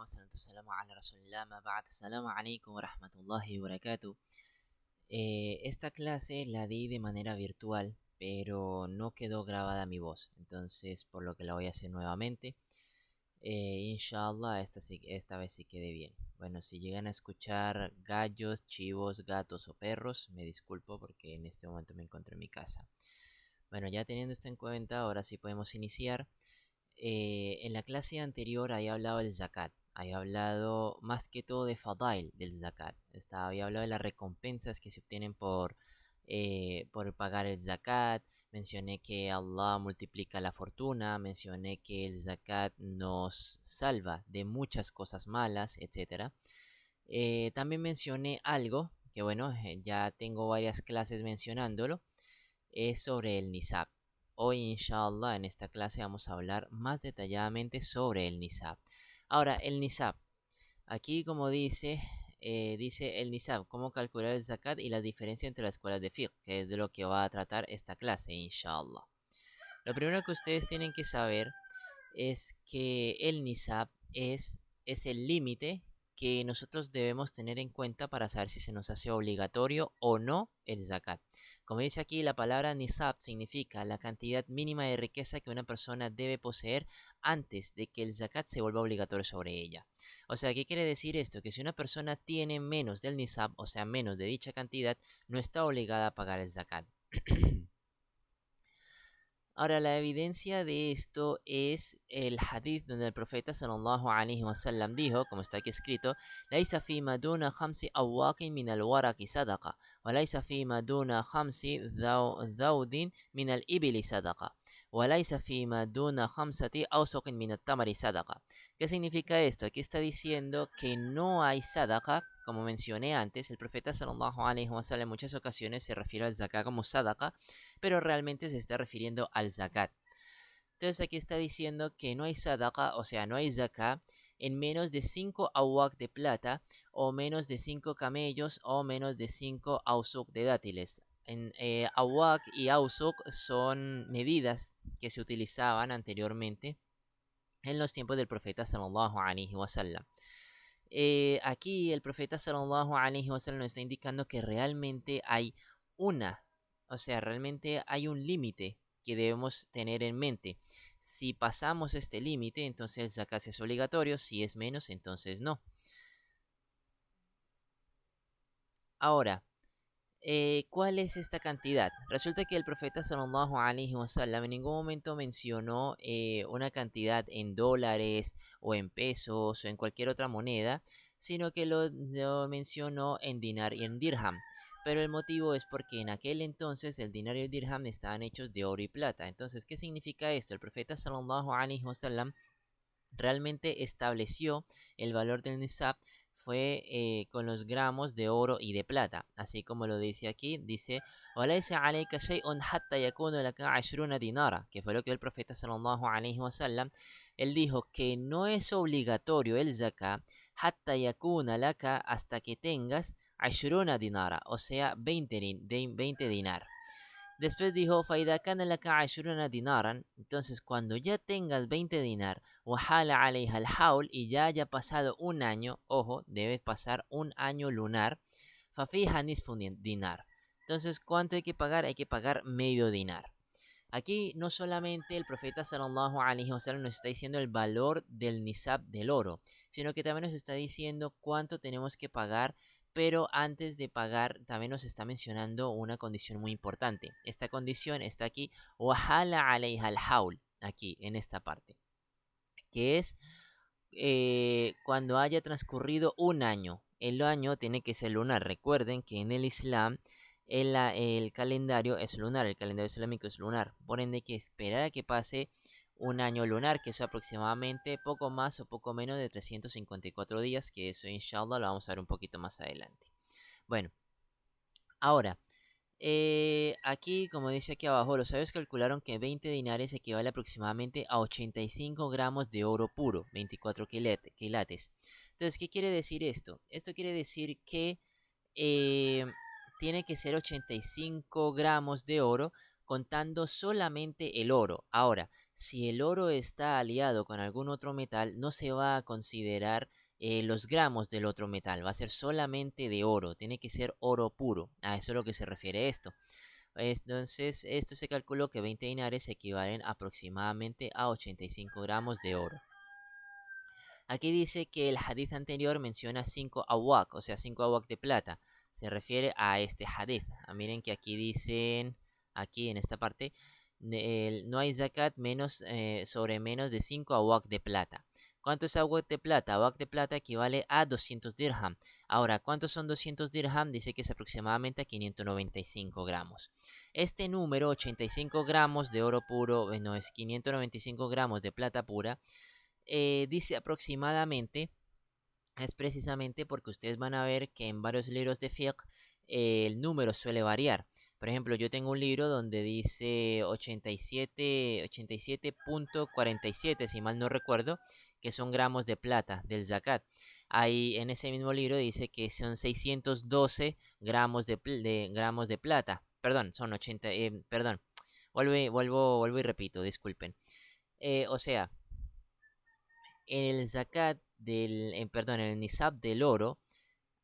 والصلاة والسلام على رسول الله ما بعد. السلام alaikum wa rahmatullahi wa barakatuh. Esta clase la di de manera virtual, pero no quedó grabada mi voz, entonces por lo que la voy a hacer nuevamente. Inshallah, esta vez sí quede bien. Bueno, si llegan a escuchar gallos, chivos, gatos o perros, me disculpo porque en este momento me encuentro en mi casa. Bueno, ya teniendo esto en cuenta, ahora sí podemos iniciar. En la clase anterior había hablado del zakat, había hablado más que todo de fadail del zakat. Había hablado de las recompensas que se obtienen por pagar el zakat. Mencioné que Allah multiplica la fortuna, mencioné que el zakat nos salva de muchas cosas malas, etcétera. También mencioné algo que bueno, ya tengo varias clases mencionándolo, es sobre el nisab. Hoy, inshallah, en esta clase vamos a hablar más detalladamente sobre el nisab. Ahora, el nisab. Aquí, como dice el nisab, cómo calcular el zakat y la diferencia entre las escuelas de fiqh, que es de lo que va a tratar esta clase, inshallah. Lo primero que ustedes tienen que saber es que el nisab es el límite que nosotros debemos tener en cuenta para saber si se nos hace obligatorio o no el zakat. Como dice aquí, la palabra nisab significa la cantidad mínima de riqueza que una persona debe poseer antes de que el zakat se vuelva obligatorio sobre ella. O sea, ¿qué quiere decir esto? Que si una persona tiene menos del nisab, o sea, menos de dicha cantidad, no está obligada a pagar el zakat. Ahora, la evidencia de esto es el hadith donde el profeta sallallahu alaihi wasallam dijo, como está aquí escrito: "Laisa fima duna khamsi awaqin min al-waraqi sadaqa, wa laisa fima duna khamsi dhaudin min al-ibili sadaqa, wa laisa fima duna khamsati awsuqin min at-tamari sadaqa". ¿Qué significa esto? Aquí está diciendo que no hay sadaqa. Como mencioné antes, el profeta sallallahu alaihi wasallam en muchas ocasiones se refiere al zakat como sadaqa, pero realmente se está refiriendo al zakat. Entonces aquí está diciendo que no hay sadaqa, o sea, no hay zakat en menos de 5 awak de plata, o menos de 5 camellos, o menos de 5 ausuk de dátiles. Awak y ausuk son medidas que se utilizaban anteriormente en los tiempos del profeta sallallahu alaihi wasallam. Aquí el profeta sallallahu alaihi wasallam nos está indicando que realmente hay una, o sea, realmente hay un límite que debemos tener en mente. Si pasamos este límite, entonces el zakat es obligatorio; si es menos, entonces no. Ahora, ¿cuál es esta cantidad? Resulta que el profeta sallallahu alaihi wasallam en ningún momento mencionó una cantidad en dólares o en pesos o en cualquier otra moneda, sino que lo mencionó en dinar y en dirham. Pero el motivo es porque en aquel entonces el dinar y el dirham estaban hechos de oro y plata. Entonces, ¿qué significa esto? El profeta sallallahu alaihi wasallam realmente estableció el valor del nisab fue con los gramos de oro y de plata, así como lo dice aquí, dice: "Walaysa alayka shay'un hatta yakuna laka 20 dinara", que fue lo que el profeta sallallahu alaihi wasallam, él dijo que no es obligatorio el zakat hatta yakuna laka, hasta que tengas 20 dinara, o sea 20 dinar. Después dijo: "Faida kana laka 20 dinaran", entonces cuando ya tengas 20 dinar, wahala alayha al haul, y ya haya pasado un año, ojo, debe pasar un año lunar, fafiha nisfu dinar. Entonces, ¿cuánto hay que pagar? Hay que pagar medio dinar. Aquí no solamente el profeta sallallahu alaihi wasallam nos está diciendo el valor del nisab del oro, sino que también nos está diciendo cuánto tenemos que pagar, pero antes de pagar también nos está mencionando una condición muy importante. Esta condición está aquí: wahala alayha al haul, aquí en esta parte, que es cuando haya transcurrido un año. El año tiene que ser lunar. Recuerden que en el Islam el calendario es lunar, el calendario islámico es lunar. Por ende, hay que esperar a que pase un año lunar, que es aproximadamente poco más o poco menos de 354 días, que eso inshallah lo vamos a ver un poquito más adelante. Bueno, ahora, aquí, como dice aquí abajo, los sabios calcularon que 20 dinares equivale aproximadamente a 85 gramos de oro puro, 24 quilates. Entonces, ¿qué quiere decir esto? Esto quiere decir que eh, tiene que ser 85 gramos de oro contando solamente el oro. Ahora, si el oro está aliado con algún otro metal, no se va a considerar los gramos del otro metal, va a ser solamente de oro, tiene que ser oro puro. A eso es lo que se refiere esto. Entonces, esto se calculó que 20 dinares equivalen aproximadamente a 85 gramos de oro. Aquí dice que el hadith anterior menciona 5 awak, o sea, 5 awak de plata. Se refiere a este hadith. Miren que aquí dicen, aquí en esta parte, no hay zakat sobre menos de 5 awak de plata. ¿Cuánto es awak de plata? Awak de plata equivale a 200 dirham. Ahora, ¿cuántos son 200 dirham? Dice que es aproximadamente a 595 gramos. Este número, 85 gramos de oro puro, bueno, es 595 gramos de plata pura, dice aproximadamente, es precisamente porque ustedes van a ver que en varios libros de fiqh el número suele variar. Por ejemplo, yo tengo un libro donde dice 87.47, si mal no recuerdo, que son gramos de plata del zakat. Ahí en ese mismo libro dice que son 612 gramos gramos de plata. Perdón, son 80, perdón. Vuelvo y repito, disculpen. O sea, en el zakat perdón, en el nisab del oro,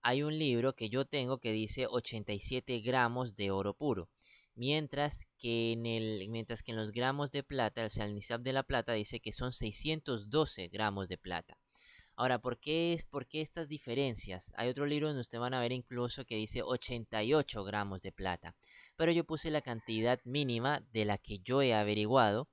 hay un libro que yo tengo que dice 87 gramos de oro puro. Mientras que en los gramos de plata, o sea, el nisab de la plata dice que son 612 gramos de plata. Ahora, ¿por qué estas diferencias? Hay otro libro donde ustedes van a ver incluso que dice 88 gramos de plata. Pero yo puse la cantidad mínima de la que yo he averiguado,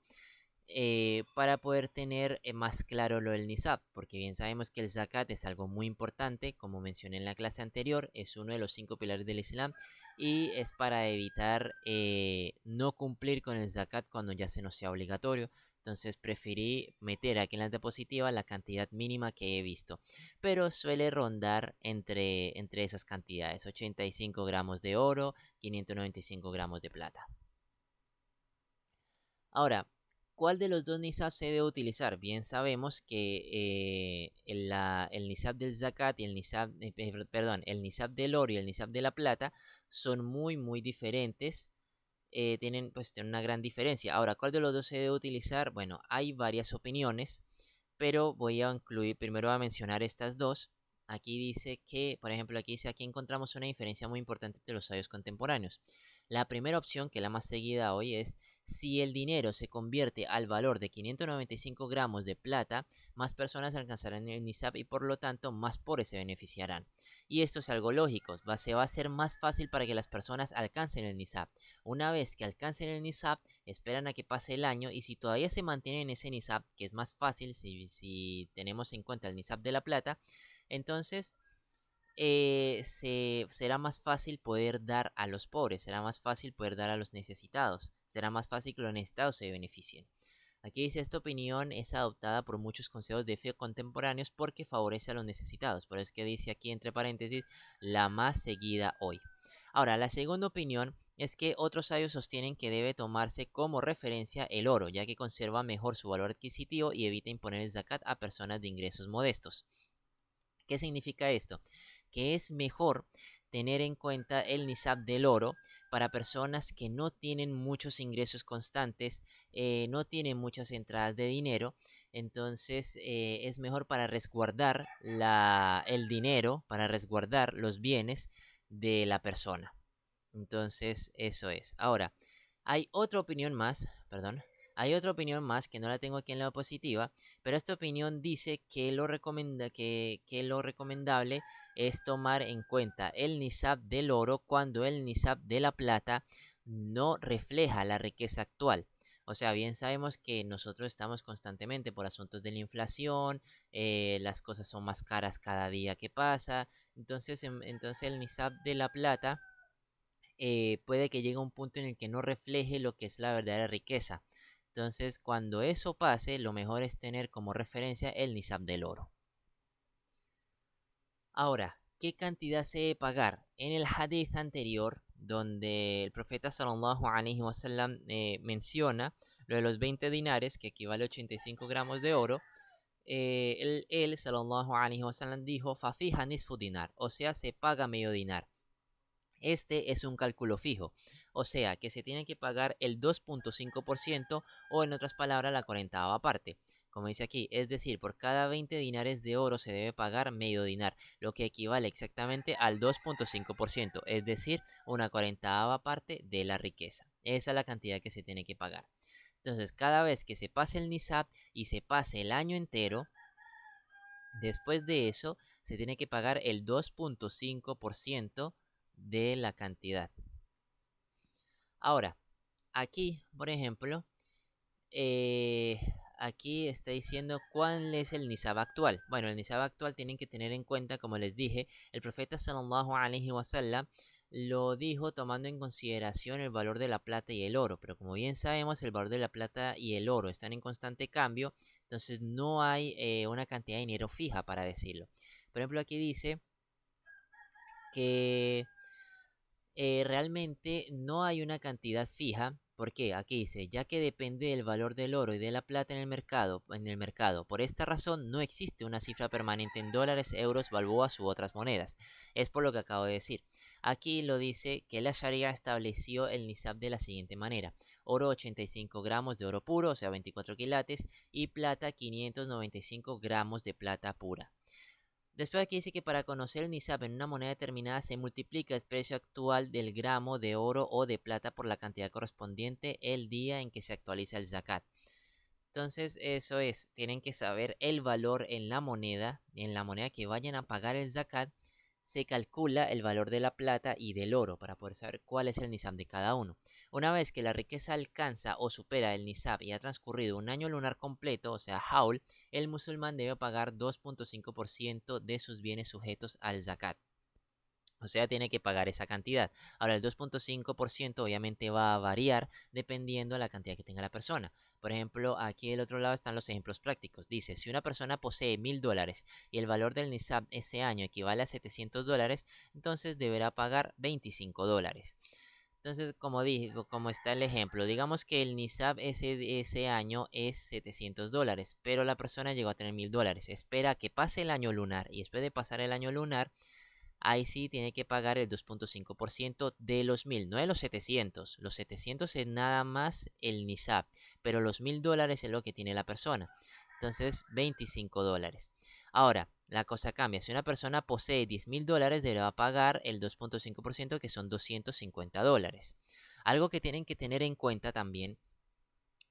para poder tener más claro lo del nisab, porque bien sabemos que el zakat es algo muy importante, como mencioné en la clase anterior, es uno de los 5 pilares del Islam y es para evitar no cumplir con el zakat cuando ya se nos sea obligatorio. Entonces preferí meter aquí en la diapositiva la cantidad mínima que he visto, pero suele rondar entre esas cantidades: 85 gramos de oro, 595 gramos de plata. Ahora, ¿cuál de los dos nisab se debe utilizar? Bien sabemos que el nisab del zakat y el nisab, perdón, el nisab del oro y el nisab de la plata son muy diferentes. Tienen una gran diferencia. Ahora, ¿cuál de los dos se debe utilizar? Bueno, hay varias opiniones, pero voy a incluir, primero a mencionar estas dos. Aquí dice que, por ejemplo, aquí encontramos una diferencia muy importante entre los sabios contemporáneos. La primera opción, que es la más seguida hoy, es: si el dinero se convierte al valor de 595 gramos de plata, más personas alcanzarán el nisab y por lo tanto más pobres se beneficiarán. Y esto es algo lógico, se va a hacer más fácil para que las personas alcancen el nisab. Una vez que alcancen el nisab, esperan a que pase el año y si todavía se mantienen en ese nisab, que es más fácil si tenemos en cuenta el nisab de la plata, entonces será más fácil poder dar a los pobres, será más fácil poder dar a los necesitados, será más fácil que los necesitados se beneficien. Aquí dice: esta opinión es adoptada por muchos consejos de fe contemporáneos porque favorece a los necesitados. Por eso es que dice aquí entre paréntesis la más seguida hoy. Ahora, la segunda opinión es que otros sabios sostienen que debe tomarse como referencia el oro, ya que conserva mejor su valor adquisitivo y evita imponer el zakat a personas de ingresos modestos. ¿Qué significa esto? Que es mejor tener en cuenta el nisab del oro para personas que no tienen muchos ingresos constantes, no tienen muchas entradas de dinero. Entonces es mejor para resguardar el dinero, para resguardar los bienes de la persona. Entonces eso es. Ahora, hay otra opinión más, perdón. Hay otra opinión más que no la tengo aquí en la diapositiva, pero esta opinión dice que lo recomendable es tomar en cuenta el nisab del oro cuando el nisab de la plata no refleja la riqueza actual. O sea, bien sabemos que nosotros estamos constantemente por asuntos de la inflación, las cosas son más caras cada día que pasa, entonces el nisab de la plata puede que llegue a un punto en el que no refleje lo que es la verdadera riqueza. Entonces, cuando eso pase, lo mejor es tener como referencia el nisab del oro. Ahora, ¿qué cantidad se debe pagar? En el hadith anterior, donde el profeta sallallahu alaihi wasallam menciona lo de los 20 dinares, que equivale a 85 gramos de oro, él sallallahu alaihi wasallam dijo: fafija nisfu dinar, o sea, se paga medio dinar. Este es un cálculo fijo, o sea que se tiene que pagar el 2.5% o en otras palabras la 40ava parte. Como dice aquí, es decir, por cada 20 dinares de oro se debe pagar medio dinar, lo que equivale exactamente al 2.5%, es decir, una 40ava parte de la riqueza. Esa es la cantidad que se tiene que pagar. Entonces, cada vez que se pase el nisab y se pase el año entero, después de eso se tiene que pagar el 2.5% de la cantidad. Ahora, aquí, por ejemplo, eh, aquí está diciendo cuál es el nisab actual. Bueno, el nisab actual tienen que tener en cuenta, como les dije, el profeta sallallahu alaihi wasallam lo dijo tomando en consideración el valor de la plata y el oro, pero como bien sabemos, el valor de la plata y el oro están en constante cambio, entonces no hay una cantidad de dinero fija para decirlo. Por ejemplo, aquí dice que realmente no hay una cantidad fija. ¿Por qué? Aquí dice, ya que depende del valor del oro y de la plata en el mercado. Por esta razón, no existe una cifra permanente en dólares, euros, balboas u otras monedas. Es por lo que acabo de decir. Aquí lo dice que la Sharia estableció el nisab de la siguiente manera. Oro 85 gramos de oro puro, o sea 24 quilates, y plata 595 gramos de plata pura. Después aquí dice que para conocer el nisab en una moneda determinada se multiplica el precio actual del gramo de oro o de plata por la cantidad correspondiente el día en que se actualiza el zakat. Entonces eso es, tienen que saber el valor en la moneda que vayan a pagar el zakat, se calcula el valor de la plata y del oro para poder saber cuál es el nisab de cada uno. Una vez que la riqueza alcanza o supera el nisab y ha transcurrido un año lunar completo, o sea, haul, el musulmán debe pagar 2.5% de sus bienes sujetos al zakat. O sea, tiene que pagar esa cantidad. Ahora, el 2.5% obviamente va a variar dependiendo de la cantidad que tenga la persona. Por ejemplo, aquí del otro lado están los ejemplos prácticos. Dice, si una persona posee $1000 y el valor del nisab ese año equivale a $700, entonces deberá pagar $25. Entonces, como digo, como está el ejemplo, digamos que el nisab ese año es $700, pero la persona llegó a tener $1000. Espera que pase el año lunar y después de pasar el año lunar, ahí sí tiene que pagar el 2.5% de los 1000, no de los 700. Los 700 es nada más el nisab, pero los $1000 es lo que tiene la persona. Entonces, $25. Ahora, la cosa cambia. Si una persona posee $10.000, deberá pagar el 2.5%, que son $250. Algo que tienen que tener en cuenta también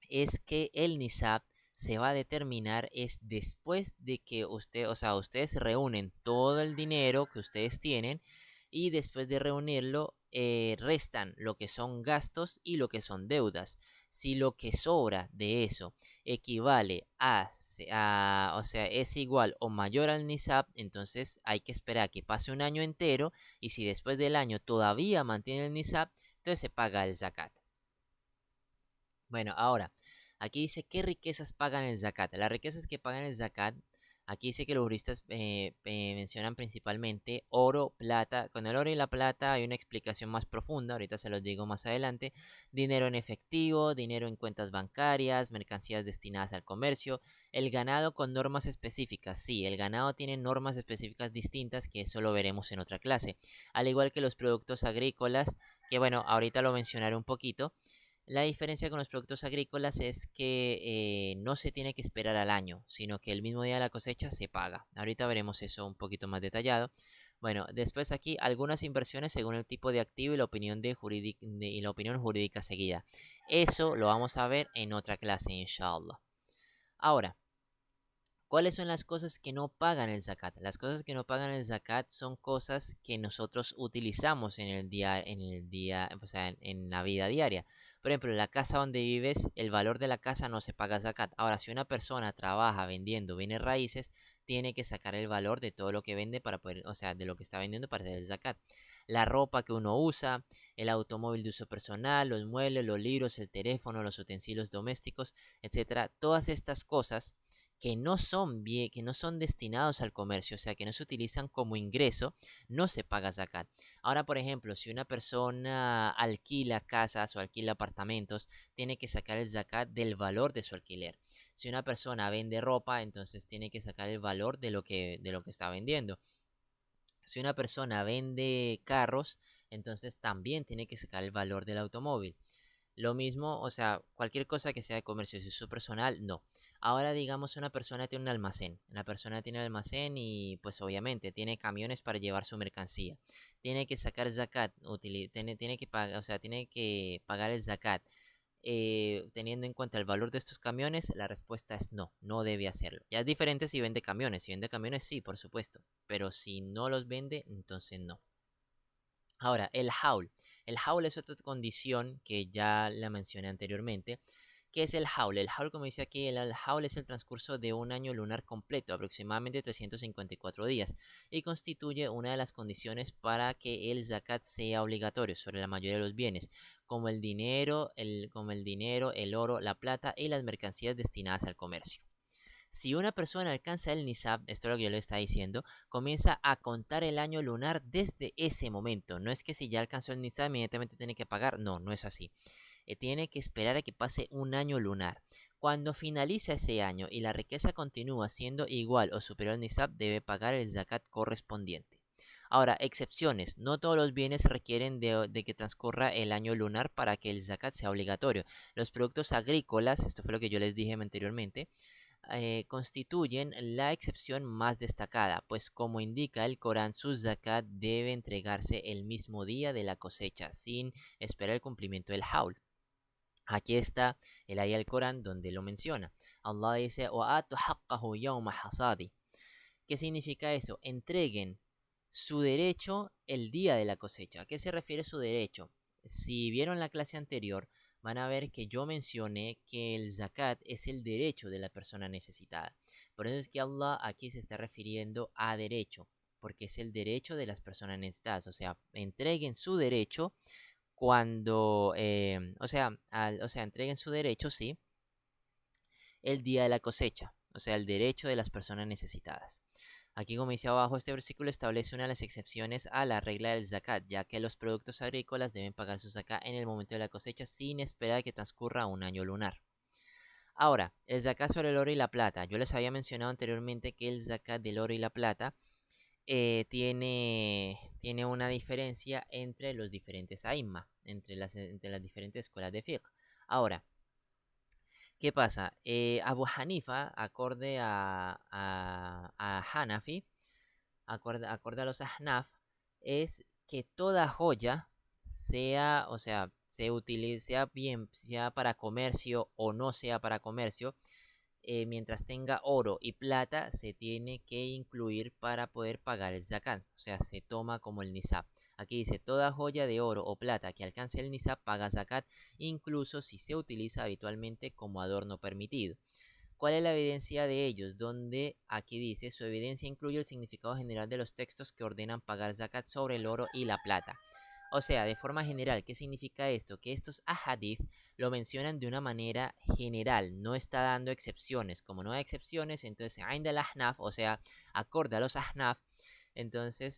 es que el nisab se va a determinar es después de que ustedes reúnen todo el dinero que ustedes tienen y después de reunirlo restan lo que son gastos y lo que son deudas. Si lo que sobra de eso equivale o sea, es igual o mayor al nisab, entonces hay que esperar que pase un año entero y si después del año todavía mantiene el nisab, entonces se paga el zakat. Bueno, ahora, aquí dice qué riquezas pagan el zakat. Las riquezas que pagan el zakat, aquí dice que los juristas mencionan principalmente oro, plata. Con el oro y la plata hay una explicación más profunda, ahorita se los digo más adelante. Dinero en efectivo, dinero en cuentas bancarias, mercancías destinadas al comercio. El ganado con normas específicas. Sí, el ganado tiene normas específicas distintas, que eso lo veremos en otra clase. Al igual que los productos agrícolas, que bueno, ahorita lo mencionaré un poquito. La diferencia con los productos agrícolas es que no se tiene que esperar al año, sino que el mismo día de la cosecha se paga. Ahorita veremos eso un poquito más detallado. Bueno, después aquí algunas inversiones según el tipo de activo y la opinión y la opinión jurídica seguida. Eso lo vamos a ver en otra clase, inshallah. Ahora, ¿cuáles son las cosas que no pagan el zakat? Las cosas que no pagan el zakat son cosas que nosotros utilizamos o sea, en la vida diaria. Por ejemplo, la casa donde vives, el valor de la casa no se paga zakat. Ahora, si una persona trabaja vendiendo bienes raíces, tiene que sacar el valor de todo lo que vende para poder, o sea, de lo que está vendiendo para hacer el zakat. La ropa que uno usa, el automóvil de uso personal, los muebles, los libros, el teléfono, los utensilios domésticos, etcétera. Todas estas cosas que no son destinados al comercio, o sea, que no se utilizan como ingreso, no se paga zakat. Ahora, por ejemplo, si una persona alquila casas o alquila apartamentos, tiene que sacar el zakat del valor de su alquiler. Si una persona vende ropa, entonces tiene que sacar el valor de lo que está vendiendo. Si una persona vende carros, entonces también tiene que sacar el valor del automóvil. Lo mismo, o sea, cualquier cosa que sea de comercio, si es uso personal, no. Ahora digamos una persona tiene un almacén. La persona tiene un almacén y pues obviamente tiene camiones para llevar su mercancía. Tiene que sacar zakat, tiene que pagar, o sea, tiene que pagar el zakat. Teniendo en cuenta el valor de estos camiones, la respuesta es no, no debe hacerlo. Ya es diferente si vende camiones. Si vende camiones, sí, por supuesto. Pero si no los vende, entonces no. Ahora, el haul. El haul es otra condición que ya la mencioné anteriormente. ¿Qué es el haul? El haul, como dice aquí, el haul es el transcurso de un año lunar completo, aproximadamente 354 días, y constituye una de las condiciones para que el zakat sea obligatorio sobre la mayoría de los bienes, como el dinero, el oro, la plata y las mercancías destinadas al comercio. Si una persona alcanza el Nisab, esto es lo que yo le estaba diciendo, comienza a contar el año lunar desde ese momento. No es que si ya alcanzó el Nisab inmediatamente tiene que pagar. No, no es así. Tiene que esperar a que pase un año lunar. Cuando finaliza ese año y la riqueza continúa siendo igual o superior al Nisab, debe pagar el zakat correspondiente. Ahora, excepciones. No todos los bienes requieren de que transcurra el año lunar para que el zakat sea obligatorio. Los productos agrícolas, esto fue lo que yo les dije anteriormente, constituyen la excepción más destacada, pues como indica el Corán, su zakat debe entregarse el mismo día de la cosecha, sin esperar el cumplimiento del haul. Aquí está el ayah del Corán donde lo menciona. Allah dice, وَآتُ حَقَّهُ يَوْمَ حَصَادِ. ¿Qué significa eso? Entreguen su derecho el día de la cosecha. ¿A qué se refiere su derecho? Si vieron la clase anterior, van a ver que yo mencioné que el zakat es el derecho de la persona necesitada. Por eso es que Allah aquí se está refiriendo a derecho, porque es el derecho de las personas necesitadas. O sea, entreguen su derecho cuando, o sea, entreguen su derecho, sí, el día de la cosecha. O sea, el derecho de las personas necesitadas. Aquí, como dice abajo, este versículo establece una de las excepciones a la regla del zakat, ya que los productos agrícolas deben pagar su zakat en el momento de la cosecha sin esperar a que transcurra un año lunar. Ahora, el zakat sobre el oro y la plata. Yo les había mencionado anteriormente que el zakat del oro y la plata tiene una diferencia entre los diferentes aimma, entre las diferentes escuelas de fiqh. Ahora, ¿qué pasa? Abu Hanifa, acorde a Hanafi, acorde a los Ahnaf, es que toda joya sea, o sea, se utilice, sea bien, sea para comercio o no sea para comercio, mientras tenga oro y plata, se tiene que incluir para poder pagar el zakat. O sea, se toma como el nisab. Aquí dice, toda joya de oro o plata que alcance el nisab paga zakat, incluso si se utiliza habitualmente como adorno permitido. ¿Cuál es la evidencia de ellos? Donde aquí dice, su evidencia incluye el significado general de los textos que ordenan pagar zakat sobre el oro y la plata. O sea, de forma general, ¿qué significa esto? Que estos ahadith lo mencionan de una manera general, no está dando excepciones. Como no hay excepciones, entonces, Ain al Ahnaf, o sea, acorde a los Ahnaf, entonces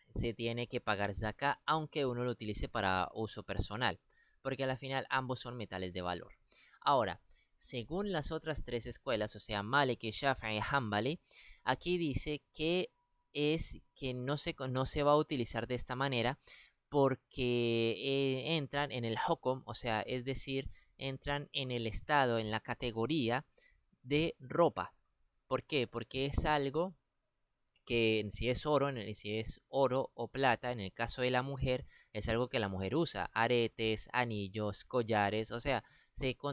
se tiene que pagar zakat, aunque uno lo utilice para uso personal, porque al final ambos son metales de valor. Ahora, según las otras tres escuelas, o sea, Maliki, Shafi'i y Hanbali, aquí dice que es que no se va a utilizar de esta manera porque entran en el hukum, o sea, es decir, entran en el estado, en la categoría de ropa. ¿Por qué? Porque es algo que si es oro o plata, en el caso de la mujer, es algo que la mujer usa, aretes, anillos, collares, o sea,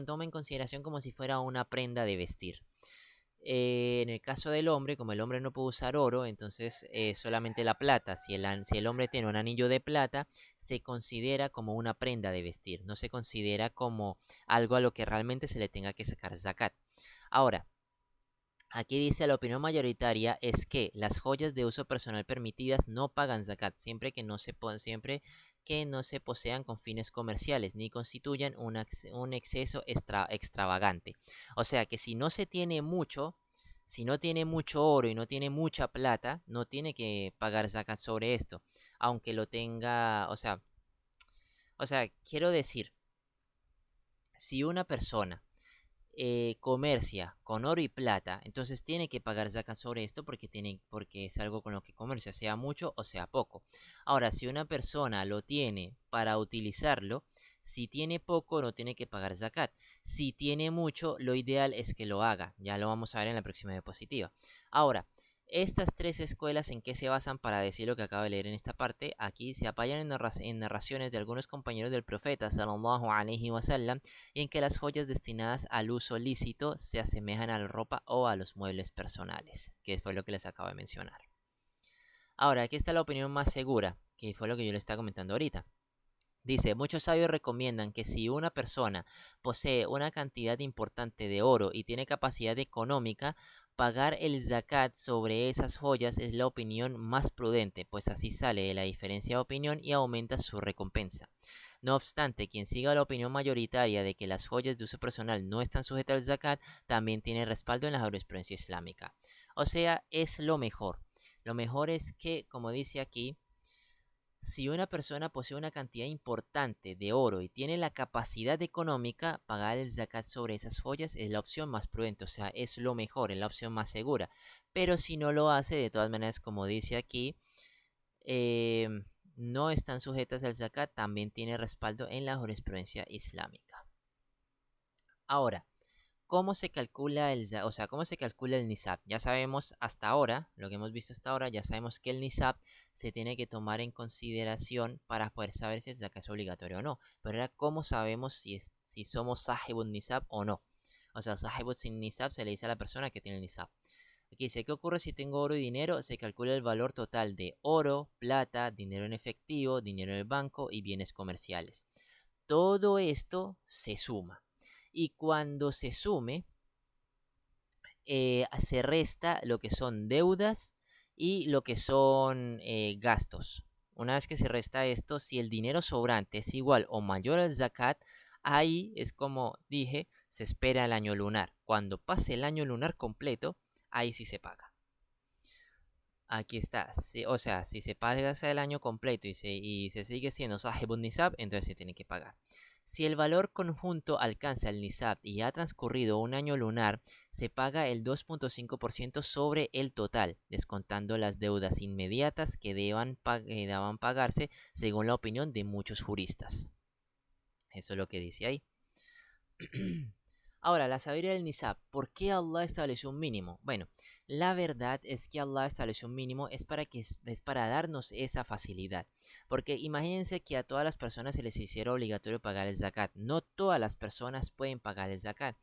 toma en consideración como si fuera una prenda de vestir. En el caso del hombre, como el hombre no puede usar oro, entonces solamente la plata. Si el hombre tiene un anillo de plata, se considera como una prenda de vestir, no se considera como algo a lo que realmente se le tenga que sacar zakat. Ahora, aquí dice la opinión mayoritaria es que las joyas de uso personal permitidas no pagan zakat siempre que no se posean con fines comerciales ni constituyan un exceso extravagante. O sea que si no se tiene mucho, si no tiene mucho oro y no tiene mucha plata, no tiene que pagar zakat sobre esto, aunque lo tenga, quiero decir, si una persona comercia con oro y plata, entonces tiene que pagar zakat sobre esto porque es algo con lo que comercia, sea mucho o sea poco. Ahora, si una persona lo tiene para utilizarlo, si tiene poco no tiene que pagar zakat. Si tiene mucho, lo ideal es que lo haga. Ya lo vamos a ver en la próxima diapositiva. Ahora, estas tres escuelas, ¿en qué se basan para decir lo que acabo de leer en esta parte? Aquí se apoyan en narraciones de algunos compañeros del profeta sallallahu alaihi wasallam, y en que las joyas destinadas al uso lícito se asemejan a la ropa o a los muebles personales, que fue lo que les acabo de mencionar. Ahora, aquí está la opinión más segura, que fue lo que yo les estaba comentando ahorita. Dice, muchos sabios recomiendan que si una persona posee una cantidad importante de oro y tiene capacidad económica, pagar el zakat sobre esas joyas es la opinión más prudente, pues así sale de la diferencia de opinión y aumenta su recompensa. No obstante, quien siga la opinión mayoritaria de que las joyas de uso personal no están sujetas al zakat, también tiene respaldo en la jurisprudencia islámica. O sea, es lo mejor. Lo mejor es que, como dice aquí, si una persona posee una cantidad importante de oro y tiene la capacidad económica, pagar el zakat sobre esas joyas es la opción más prudente, o sea, es lo mejor, es la opción más segura. Pero si no lo hace, de todas maneras, como dice aquí, eh, no están sujetas al zakat, también tiene respaldo en la jurisprudencia islámica. Ahora, ¿cómo se calcula o sea, cómo se calcula el NISAB? Ya sabemos hasta ahora, lo que hemos visto hasta ahora, ya sabemos que el NISAB se tiene que tomar en consideración para poder saber si el zakat es obligatorio o no. Pero ahora, ¿cómo sabemos si somos sahibun NISAB o no? O sea, sahibun sin NISAB se le dice a la persona que tiene el NISAB. Aquí dice, ¿qué ocurre si tengo oro y dinero? Se calcula el valor total de oro, plata, dinero en efectivo, dinero en el banco y bienes comerciales. Todo esto se suma. Y cuando se sume, se resta lo que son deudas y lo que son gastos. Una vez que se resta esto, si el dinero sobrante es igual o mayor al zakat, ahí es como dije, se espera el año lunar. Cuando pase el año lunar completo, ahí sí se paga. Aquí está, o sea, si se paga el año completo y se sigue siendo sahibun nisab, entonces se tiene que pagar. Si el valor conjunto alcanza el nisab y ha transcurrido un año lunar, se paga el 2.5% sobre el total, descontando las deudas inmediatas que deban pagarse según la opinión de muchos juristas. Eso es lo que dice ahí. Ahora, la sabiduría del Nisab. ¿Por qué Allah estableció un mínimo? Bueno, la verdad es que Allah estableció un mínimo es para darnos esa facilidad. Porque imagínense que a todas las personas se les hiciera obligatorio pagar el zakat. No todas las personas pueden pagar el zakat.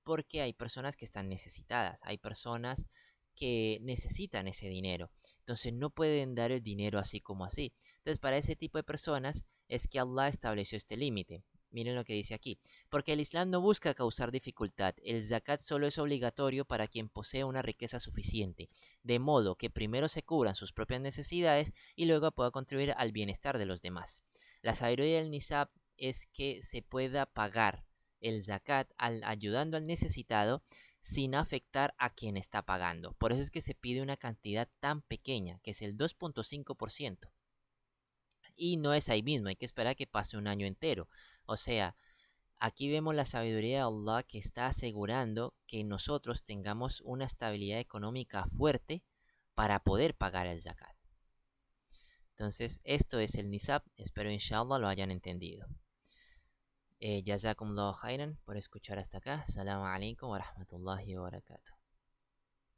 Porque hay personas que están necesitadas. Hay personas que necesitan ese dinero. Entonces no pueden dar el dinero así como así. Entonces para ese tipo de personas es que Allah estableció este límite. Miren lo que dice aquí. Porque el Islam no busca causar dificultad. El zakat solo es obligatorio para quien posee una riqueza suficiente, de modo que primero se cubran sus propias necesidades y luego pueda contribuir al bienestar de los demás. La sabiduría del Nisab es que se pueda pagar el zakat ayudando al necesitado sin afectar a quien está pagando. Por eso es que se pide una cantidad tan pequeña, que es el 2.5%. Y no es ahí mismo, hay que esperar a que pase un año entero. O sea, aquí vemos la sabiduría de Allah que está asegurando que nosotros tengamos una estabilidad económica fuerte para poder pagar el zakat. Entonces, esto es el Nisab. Espero inshallah lo hayan entendido. Jazakumullahu khairan por escuchar hasta acá. Assalamu alaikum wa rahmatullahi wa barakatuh.